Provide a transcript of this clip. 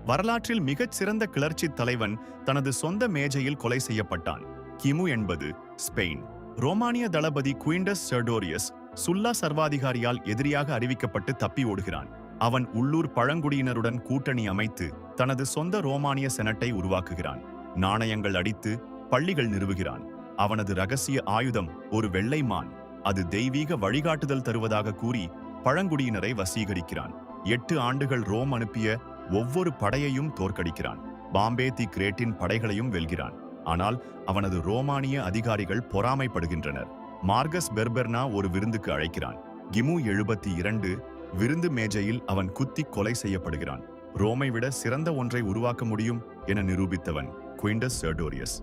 வரலாற்றில் மிகச் சிறந்த கிளர்ச்சி தலைவன் தனது சொந்த மேஜையில் கொலை செய்யப்பட்டான். கிமு என்பது ஸ்பெயின். ரோமானிய தளபதி குயிண்டஸ் செர்டோரியஸ் சுல்லா சர்வாதிகாரியால் எதிரியாக அறிவிக்கப்பட்டு தப்பி ஓடுகிறான். அவன் உள்ளூர் பழங்குடியினருடன் கூட்டணி அமைத்து தனது சொந்த ரோமானிய செனட்டை உருவாக்குகிறான். நாணயங்கள் அடித்து பள்ளிகள் நிறுவுகிறான். அவனது ரகசிய ஆயுதம் ஒரு வெள்ளை மான். அது தெய்வீக வழிகாட்டுதல் தருவதாக கூறி பழங்குடியினரை வசீகரிக்கிறான். 8 ஆண்டுகள் ரோம் அனுப்பிய ஒவ்வொரு படையையும் தோற்கடிக்கிறான். பாம்பே தி கிரேட்டின் படைகளையும் வெல்கிறான். ஆனால் அவனது ரோமானிய அதிகாரிகள் பொறாமைப்படுகின்றனர். மார்கஸ் பெர்பெர்னா ஒரு விருந்துக்கு அழைக்கிறான். கிமு 72 விருந்து மேஜையில் அவன் குத்தி கொலை செய்யப்படுகிறான். ரோமை விட சிறந்த ஒன்றை உருவாக்க முடியும் என நிரூபித்தவன் குயிண்டஸ் செர்டோரியஸ்.